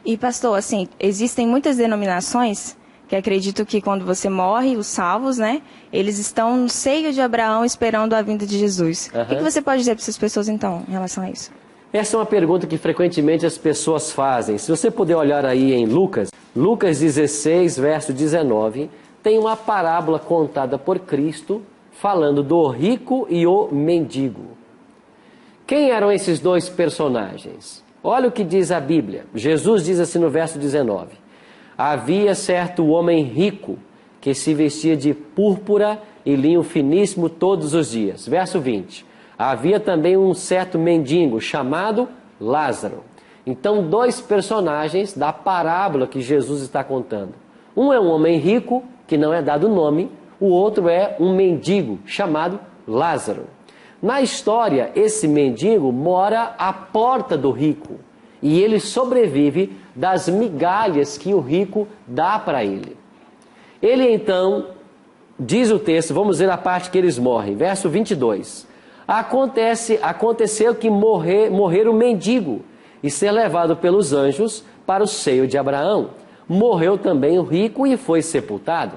E pastor, assim, existem muitas denominações que acreditam que quando você morre, os salvos, né, eles estão no seio de Abraão esperando a vinda de Jesus. O que você pode dizer para essas pessoas, então, em relação a isso? Essa é uma pergunta que frequentemente as pessoas fazem. Se você puder olhar aí em Lucas 16, verso 19, tem uma parábola contada por Cristo falando do rico e o mendigo. Quem eram esses dois personagens? Olha o que diz a Bíblia. Jesus diz assim no verso 19: havia certo homem rico que se vestia de púrpura e linho finíssimo todos os dias. Verso 20. Havia também um certo mendigo chamado Lázaro. Então, dois personagens da parábola que Jesus está contando. Um é um homem rico, que não é dado nome. O outro é um mendigo chamado Lázaro. Na história, esse mendigo mora à porta do rico. E ele sobrevive das migalhas que o rico dá para ele. Ele então, diz o texto, vamos ver a parte que eles morrem. Verso 22. Aconteceu que morrer o mendigo e ser levado pelos anjos para o seio de Abraão. Morreu também o rico e foi sepultado.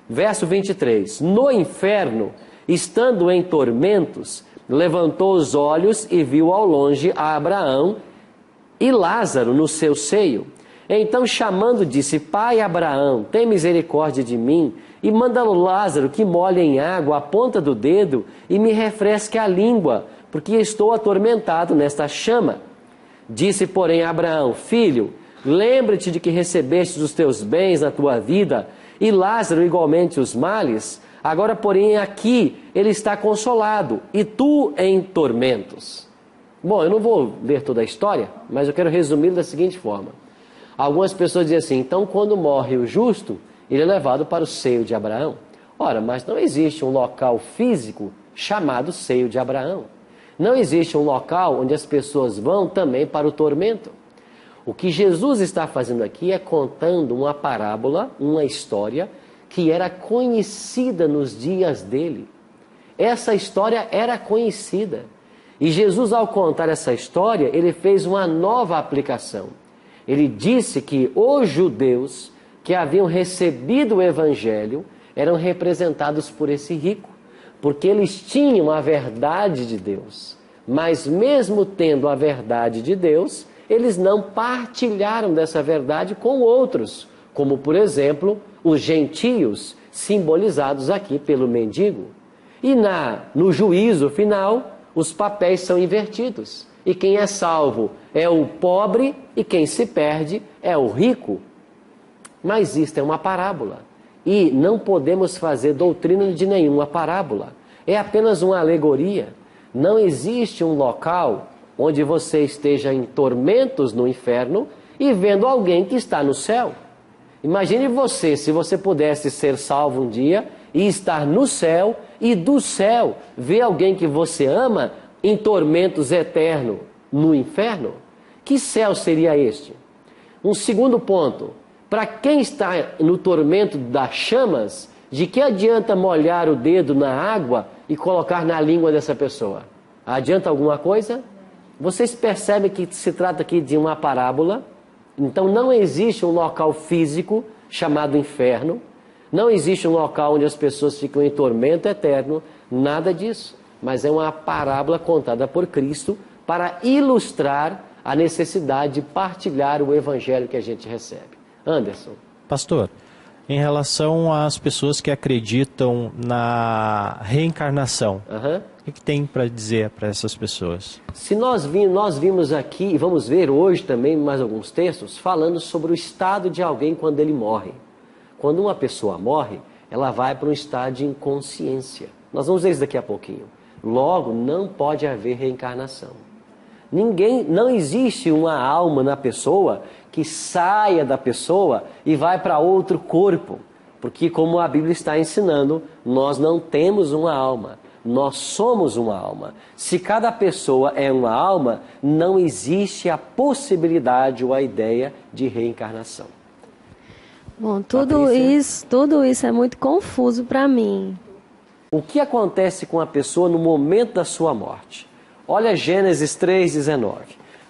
Verso 23. No inferno, estando em tormentos, levantou os olhos e viu ao longe a Abraão e Lázaro no seu seio. Então chamando disse: Pai Abraão, tem misericórdia de mim e manda Lázaro que molhe em água a ponta do dedo e me refresque a língua, porque estou atormentado nesta chama. Disse, porém, Abraão: Filho, lembra-te de que recebestes os teus bens na tua vida e Lázaro igualmente os males. Agora, porém, aqui ele está consolado e tu em tormentos. Bom, eu não vou ler toda a história, mas eu quero resumir da seguinte forma. Algumas pessoas dizem assim: então quando morre o justo, ele é levado para o seio de Abraão. Ora, mas não existe um local físico chamado seio de Abraão. Não existe um local onde as pessoas vão também para o tormento. O que Jesus está fazendo aqui é contando uma parábola, uma história que era conhecida nos dias dele. Essa história era conhecida. E Jesus, ao contar essa história, ele fez uma nova aplicação. Ele disse que os judeus que haviam recebido o evangelho eram representados por esse rico, porque eles tinham a verdade de Deus. Mas mesmo tendo a verdade de Deus, eles não partilharam dessa verdade com outros, como por exemplo, os gentios, simbolizados aqui pelo mendigo. E no juízo final, os papéis são invertidos. E quem é salvo é o pobre e quem se perde é o rico. Mas isto é uma parábola. E não podemos fazer doutrina de nenhuma parábola. É apenas uma alegoria. Não existe um local onde você esteja em tormentos no inferno e vendo alguém que está no céu. Imagine você, se você pudesse ser salvo um dia e estar no céu e do céu ver alguém que você ama em tormentos eternos no inferno. Que céu seria este? Um segundo ponto. Para quem está no tormento das chamas, de que adianta molhar o dedo na água e colocar na língua dessa pessoa? Adianta alguma coisa? Vocês percebem que se trata aqui de uma parábola? Então não existe um local físico chamado inferno. Não existe um local onde as pessoas ficam em tormento eterno. Nada disso. Mas é uma parábola contada por Cristo para ilustrar a necessidade de partilhar o evangelho que a gente recebe. Anderson. Pastor, em relação às pessoas que acreditam na reencarnação, o que tem para dizer para essas pessoas? Se nós vimos aqui, e vamos ver hoje também mais alguns textos, falando sobre o estado de alguém quando ele morre. Quando uma pessoa morre, ela vai para um estado de inconsciência. Nós vamos ver isso daqui a pouquinho. Logo, não pode haver reencarnação. Não existe uma alma na pessoa que saia da pessoa e vai para outro corpo. Porque, como a Bíblia está ensinando, nós não temos uma alma. Nós somos uma alma. Se cada pessoa é uma alma, não existe a possibilidade ou a ideia de reencarnação. Bom, tudo isso é muito confuso para mim. O que acontece com a pessoa no momento da sua morte? Olha Gênesis 3,19.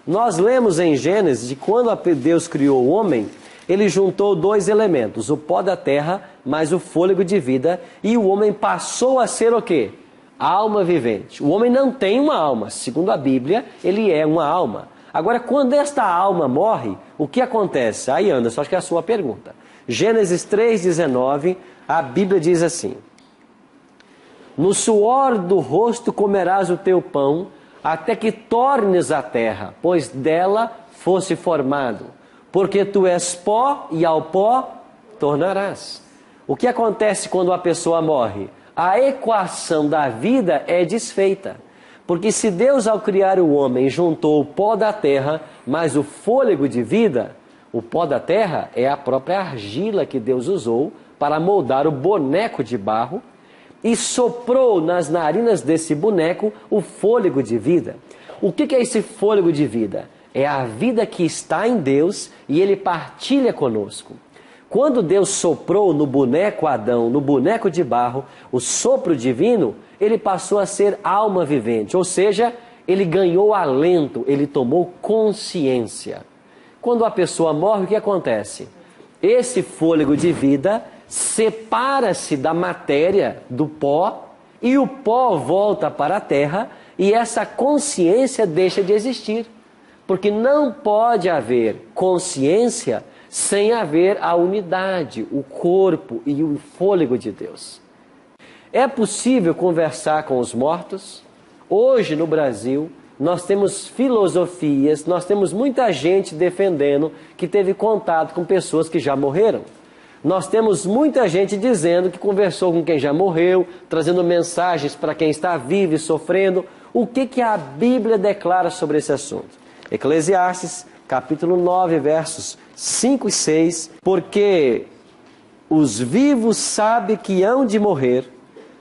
Nós lemos em Gênesis de quando Deus criou o homem, ele juntou dois elementos, o pó da terra mais o fôlego de vida, e o homem passou a ser o quê? Alma vivente. O homem não tem uma alma, segundo a Bíblia, ele é uma alma. Agora, quando esta alma morre, o que acontece? Aí, Anderson, acho que é a sua pergunta. Gênesis 3,19, a Bíblia diz assim: no suor do rosto comerás o teu pão, até que tornes a terra, pois dela fosse formado. Porque tu és pó e ao pó tornarás. O que acontece quando a pessoa morre? A equação da vida é desfeita. Porque se Deus, ao criar o homem, juntou o pó da terra, mais o fôlego de vida, o pó da terra é a própria argila que Deus usou para moldar o boneco de barro, e soprou nas narinas desse boneco o fôlego de vida. O que é esse fôlego de vida? É a vida que está em Deus e ele partilha conosco. Quando Deus soprou no boneco Adão, no boneco de barro, o sopro divino, ele passou a ser alma vivente, ou seja, ele ganhou alento, ele tomou consciência. Quando a pessoa morre, o que acontece? Esse fôlego de vida separa-se da matéria, do pó, e o pó volta para a terra, e essa consciência deixa de existir. Porque não pode haver consciência sem haver a unidade, o corpo e o fôlego de Deus. É possível conversar com os mortos? Hoje no Brasil, nós temos filosofias, nós temos muita gente defendendo que teve contato com pessoas que já morreram. Nós temos muita gente dizendo que conversou com quem já morreu, trazendo mensagens para quem está vivo e sofrendo. O que a Bíblia declara sobre esse assunto? Eclesiastes, capítulo 9, versos 5 e 6. Porque os vivos sabem que hão de morrer,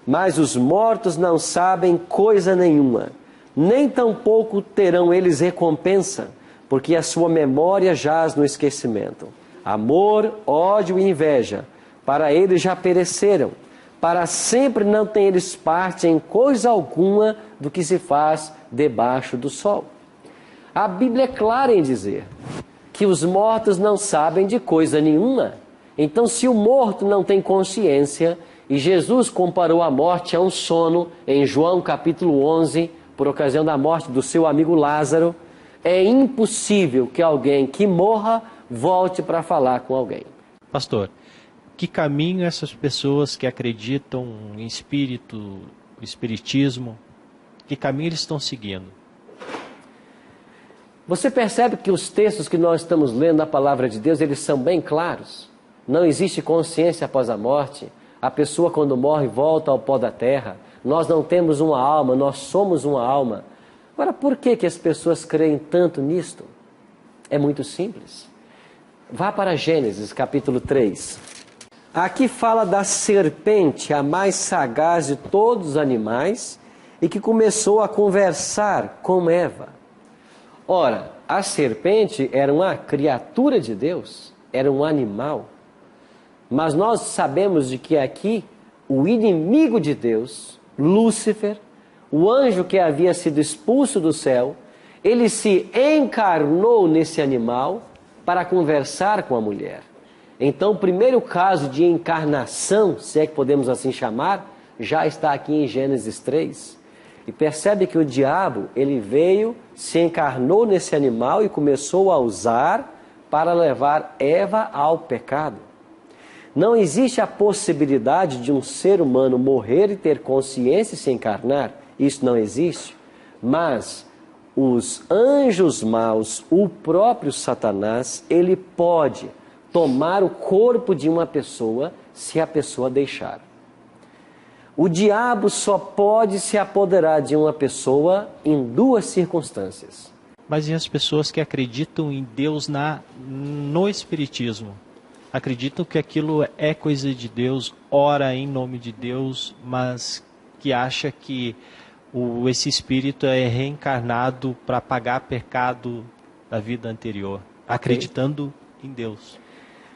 mas os mortos não sabem coisa nenhuma. Nem tampouco terão eles recompensa, porque a sua memória jaz no esquecimento. Amor, ódio e inveja, para eles já pereceram. Para sempre não têm eles parte em coisa alguma do que se faz debaixo do sol. A Bíblia é clara em dizer que os mortos não sabem de coisa nenhuma. Então, se o morto não tem consciência, e Jesus comparou a morte a um sono, em João capítulo 11, por ocasião da morte do seu amigo Lázaro, é impossível que alguém que morra volte para falar com alguém. Pastor, que caminho essas pessoas que acreditam em espiritismo, que caminho eles estão seguindo? Você percebe que os textos que nós estamos lendo da palavra de Deus, eles são bem claros. Não existe consciência após a morte. A pessoa quando morre volta ao pó da terra. Nós não temos uma alma, nós somos uma alma. Agora, por que as pessoas creem tanto nisto? É muito simples. Vá para Gênesis capítulo 3. Aqui fala da serpente, a mais sagaz de todos os animais, e que começou a conversar com Eva. Ora, a serpente era uma criatura de Deus, era um animal. Mas nós sabemos de que aqui, o inimigo de Deus, Lúcifer, o anjo que havia sido expulso do céu, ele se encarnou nesse animal para conversar com a mulher. Então, o primeiro caso de encarnação, se é que podemos assim chamar, já está aqui em Gênesis 3. E percebe que o diabo, ele veio, se encarnou nesse animal e começou a usar para levar Eva ao pecado. Não existe a possibilidade de um ser humano morrer e ter consciência e se encarnar. Isso não existe. Mas os anjos maus, o próprio Satanás, ele pode tomar o corpo de uma pessoa se a pessoa deixar. O diabo só pode se apoderar de uma pessoa em duas circunstâncias. Mas e as pessoas que acreditam em Deus no Espiritismo? Acreditam que aquilo é coisa de Deus, ora em nome de Deus, mas que acha que esse espírito é reencarnado para pagar pecado da vida anterior, acreditando em Deus.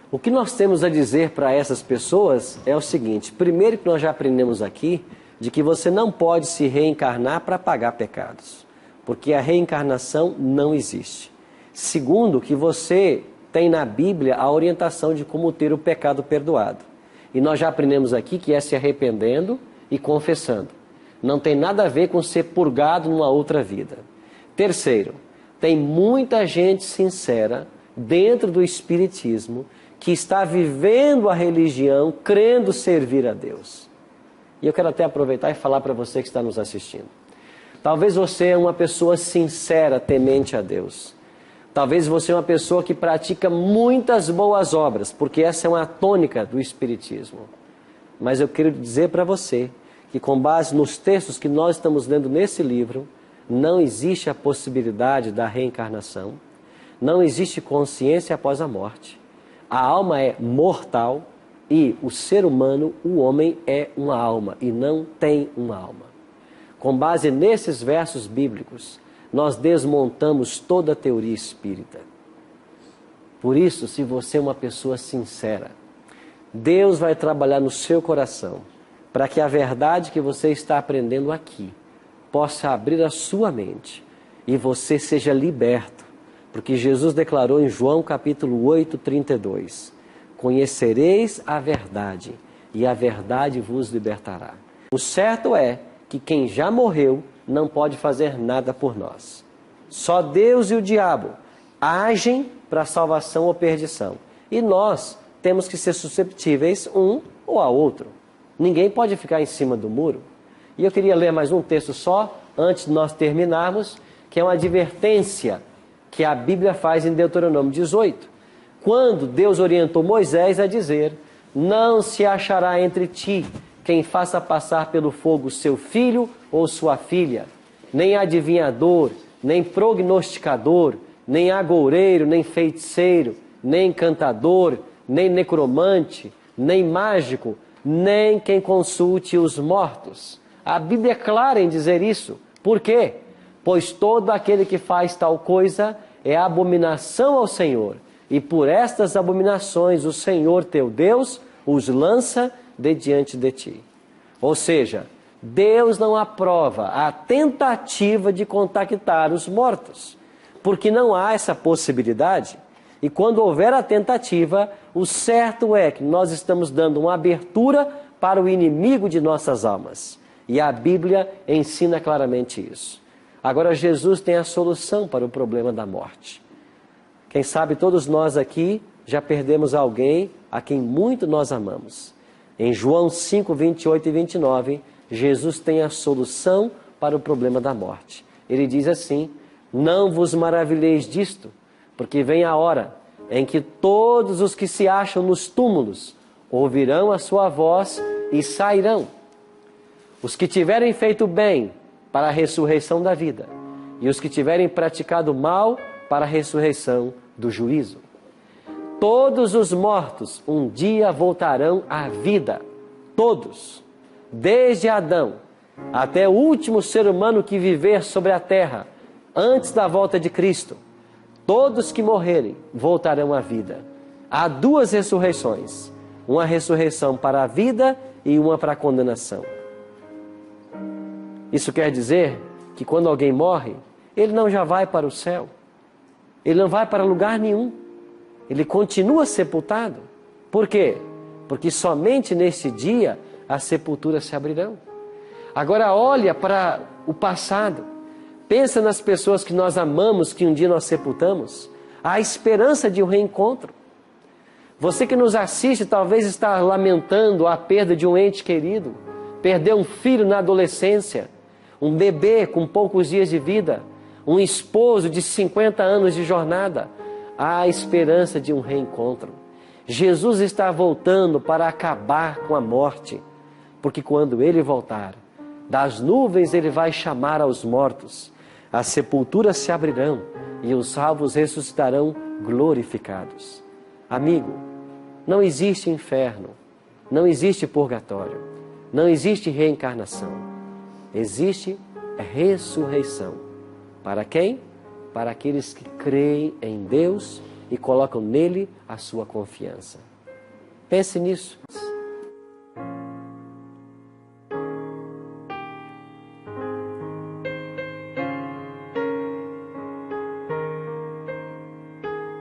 O que nós temos a dizer para essas pessoas é o seguinte: primeiro, que nós já aprendemos aqui, de que você não pode se reencarnar para pagar pecados. porque a reencarnação não existe. Segundo, que você tem na Bíblia a orientação de como ter o pecado perdoado. E nós já aprendemos aqui que é se arrependendo e confessando. Não tem nada a ver com ser purgado numa outra vida. Terceiro, tem muita gente sincera dentro do Espiritismo que está vivendo a religião, crendo servir a Deus. E eu quero até aproveitar e falar para você que está nos assistindo. Talvez você é uma pessoa sincera, temente a Deus. Talvez você é uma pessoa que pratica muitas boas obras, porque essa é uma tônica do Espiritismo. Mas eu quero dizer para você que, com base nos textos que nós estamos lendo nesse livro, não existe a possibilidade da reencarnação, não existe consciência após a morte. A alma é mortal e o ser humano, o homem, é uma alma e não tem uma alma. Com base nesses versos bíblicos, nós desmontamos toda a teoria espírita. Por isso, se você é uma pessoa sincera, Deus vai trabalhar no seu coração para que a verdade que você está aprendendo aqui possa abrir a sua mente e você seja liberto. Porque Jesus declarou em João capítulo 8, 32, conhecereis a verdade e a verdade vos libertará. O certo é que quem já morreu não pode fazer nada por nós. Só Deus e o diabo agem para salvação ou perdição. E nós temos que ser susceptíveis um ou a outro. Ninguém pode ficar em cima do muro. E eu queria ler mais um texto só, antes de nós terminarmos, que é uma advertência que a Bíblia faz em Deuteronômio 18. Quando Deus orientou Moisés a dizer: não se achará entre ti quem faça passar pelo fogo seu filho ou sua filha, nem adivinhador, nem prognosticador, nem agoureiro, nem feiticeiro, nem encantador, nem necromante, nem mágico, nem quem consulte os mortos. A Bíblia é clara em dizer isso. Por quê? Pois todo aquele que faz tal coisa é abominação ao Senhor, e por estas abominações o Senhor teu Deus os lança de diante de ti. Ou seja, Deus não aprova a tentativa de contactar os mortos, porque não há essa possibilidade. E quando houver a tentativa, o certo é que nós estamos dando uma abertura para o inimigo de nossas almas. E a Bíblia ensina claramente isso. Agora, Jesus tem a solução para o problema da morte. Quem sabe todos nós aqui já perdemos alguém a quem muito nós amamos. Em João 5, 28 e 29, Jesus tem a solução para o problema da morte. Ele diz assim: não vos maravilheis disto, porque vem a hora em que todos os que se acham nos túmulos ouvirão a sua voz e sairão. Os que tiverem feito bem para a ressurreição da vida, e os que tiverem praticado mal para a ressurreição do juízo. Todos os mortos um dia voltarão à vida. Todos. Desde Adão até o último ser humano que viver sobre a terra, antes da volta de Cristo. Todos que morrerem voltarão à vida. Há duas ressurreições. Uma ressurreição para a vida e uma para a condenação. Isso quer dizer que quando alguém morre, ele não já vai para o céu. Ele não vai para lugar nenhum. Ele continua sepultado. Por quê? Porque somente nesse dia as sepulturas se abrirão. Agora olha para o passado. Pensa nas pessoas que nós amamos, que um dia nós sepultamos. Há esperança de um reencontro. Você que nos assiste talvez está lamentando a perda de um ente querido. Perdeu um filho na adolescência. Um bebê com poucos dias de vida. Um esposo de 50 anos de jornada. Há esperança de um reencontro. Jesus está voltando para acabar com a morte. Porque quando Ele voltar, das nuvens Ele vai chamar aos mortos. As sepulturas se abrirão e os salvos ressuscitarão glorificados. Amigo, não existe inferno, não existe purgatório, não existe reencarnação. Existe ressurreição. Para quem? Para aqueles que creem em Deus e colocam nele a sua confiança. Pense nisso.